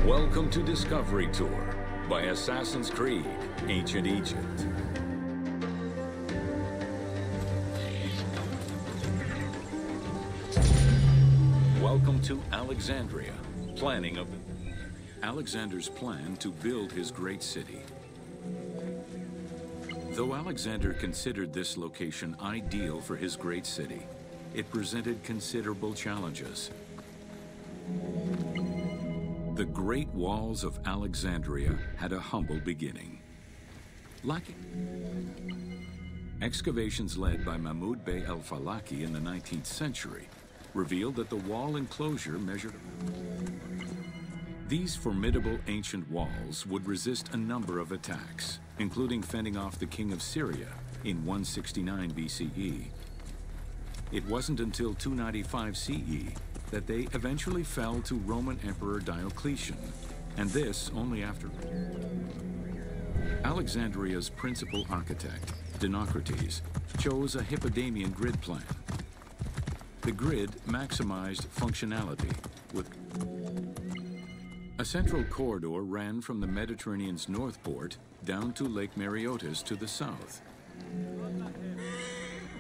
Welcome to Discovery Tour by Assassin's Creed, Ancient Egypt. Welcome to Alexandria, Alexander's plan to build his great city. Though Alexander considered this location ideal for his great city, it presented considerable challenges. The Great Walls of Alexandria had a humble beginning. Excavations led by Mahmud Bey al-Falaki in the 19th century revealed that the wall enclosure measured. These formidable ancient walls would resist a number of attacks, including fending off the king of Syria in 169 BCE. It wasn't until 295 CE that they eventually fell to Roman Emperor Diocletian, and this only after. Alexandria's principal architect, Dinocrates, chose a Hippodamian grid plan. The grid maximized functionality with a central corridor ran from the Mediterranean's north port down to Lake Mareotis to the south.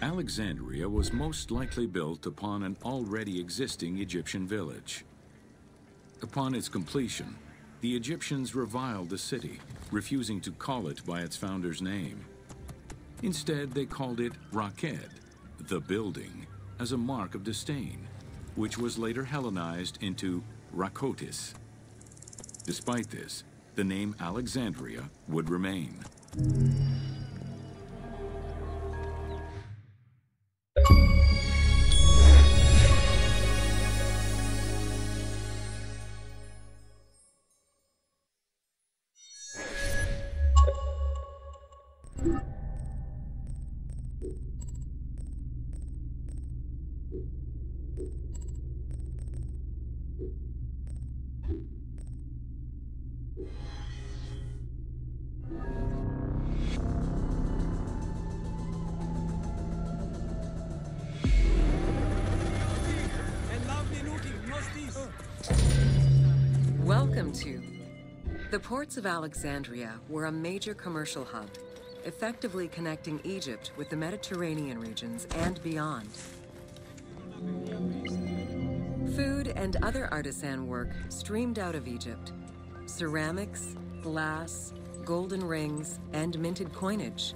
Alexandria was most likely built upon an already existing Egyptian village. Upon its completion, the Egyptians reviled the city, refusing to call it by its founder's name. Instead, they called it Raked, the building, as a mark of disdain, which was later Hellenized into Rakotis. Despite this, the name Alexandria would remain. Welcome to. The ports of Alexandria were a major commercial hub, effectively connecting Egypt with the Mediterranean regions and beyond. Food and other artisan work streamed out of Egypt. Ceramics, glass, golden rings, and minted coinage.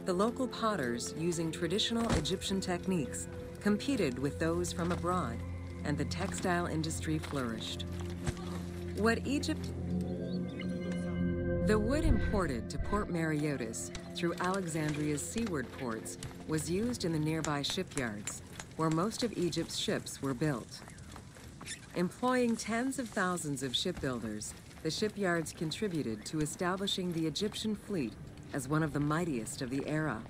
The local potters, using traditional Egyptian techniques, competed with those from abroad, and the textile industry flourished. The wood imported to Port Mareotis through Alexandria's seaward ports was used in the nearby shipyards, where most of Egypt's ships were built. Employing tens of thousands of shipbuilders, the shipyards contributed to establishing the Egyptian fleet as one of the mightiest of the era.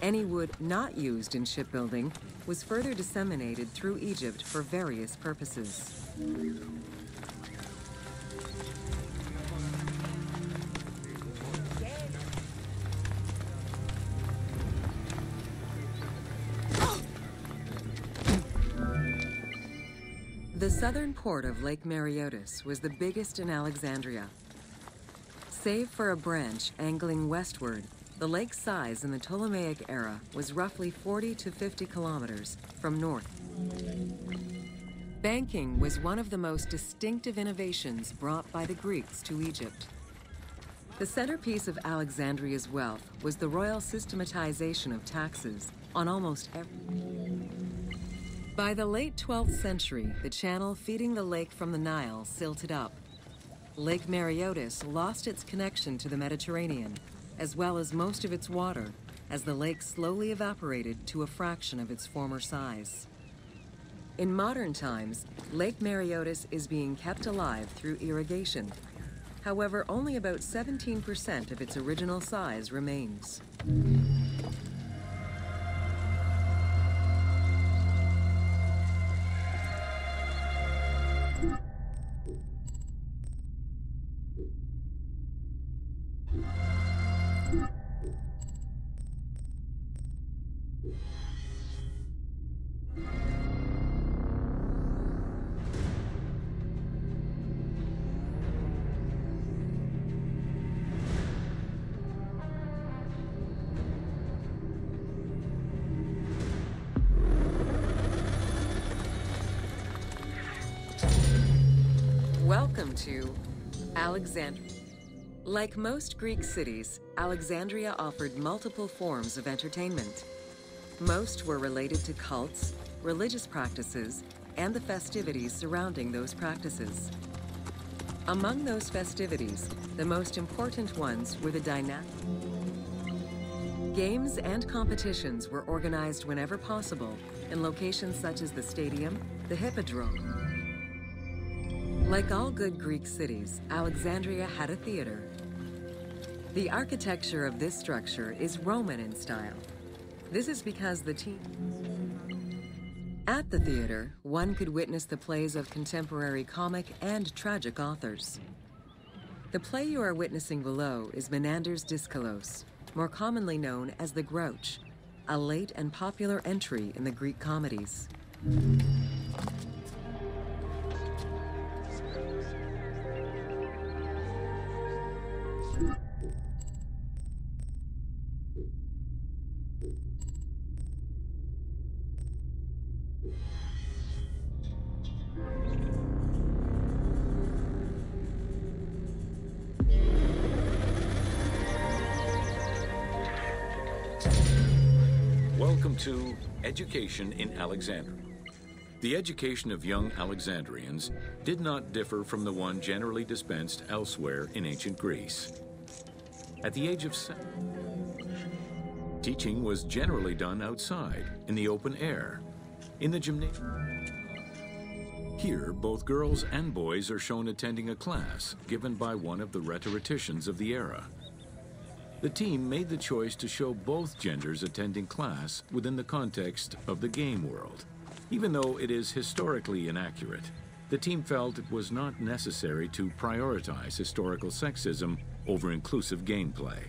Any wood not used in shipbuilding was further disseminated through Egypt for various purposes. The southern port of Lake Mareotis was the biggest in Alexandria. Save for a branch angling westward, the lake's size in the Ptolemaic era was roughly 40 to 50 kilometers from north. Banking was one of the most distinctive innovations brought by the Greeks to Egypt. The centerpiece of Alexandria's wealth was the royal systematization of taxes on almost every. By the late 12th century, the channel feeding the lake from the Nile silted up. Lake Mareotis lost its connection to the Mediterranean, as well as most of its water, as the lake slowly evaporated to a fraction of its former size. In modern times, Lake Mareotis is being kept alive through irrigation. However, only about 17% of its original size remains. to Alexandria. Like most Greek cities, Alexandria offered multiple forms of entertainment. Most were related to cults, religious practices, and the festivities surrounding those practices. Among those festivities, the most important ones were the dynamic. Games and competitions were organized whenever possible in locations such as the stadium, the hippodrome. Like all good Greek cities, Alexandria had a theater. The architecture of this structure is Roman in style. This is because At the theater, one could witness the plays of contemporary comic and tragic authors. The play you are witnessing below is Menander's Dyskalos, more commonly known as the Grouch, a late and popular entry in the Greek comedies. Welcome to Education in Alexandria. The education of young Alexandrians did not differ from the one generally dispensed elsewhere in ancient Greece. At the age of 7, teaching was generally done outside, in the open air, in the gymnasium. Here, both girls and boys are shown attending a class given by one of the rhetoricians of the era. The team made the choice to show both genders attending class within the context of the game world. Even though it is historically inaccurate, the team felt it was not necessary to prioritize historical sexism over inclusive gameplay.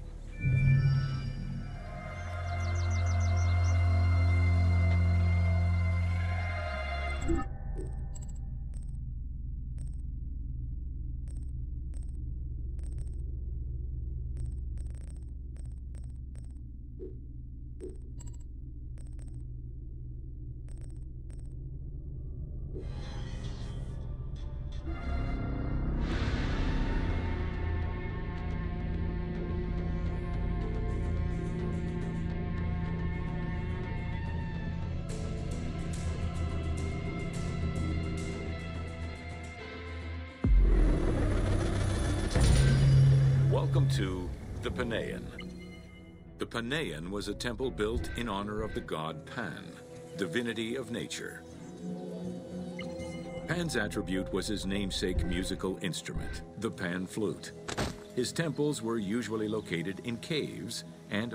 Welcome to the Panean. The Panean was a temple built in honor of the god Pan, divinity of nature. Pan's attribute was his namesake musical instrument, the pan flute. His temples were usually located in caves, and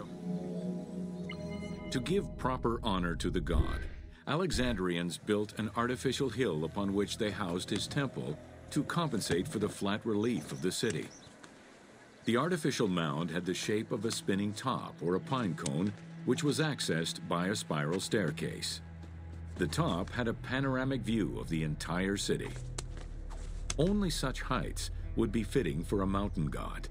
to give proper honor to the god, Alexandrians built an artificial hill upon which they housed his temple to compensate for the flat relief of the city. The artificial mound had the shape of a spinning top or a pine cone, which was accessed by a spiral staircase. The top had a panoramic view of the entire city. Only such heights would be fitting for a mountain god.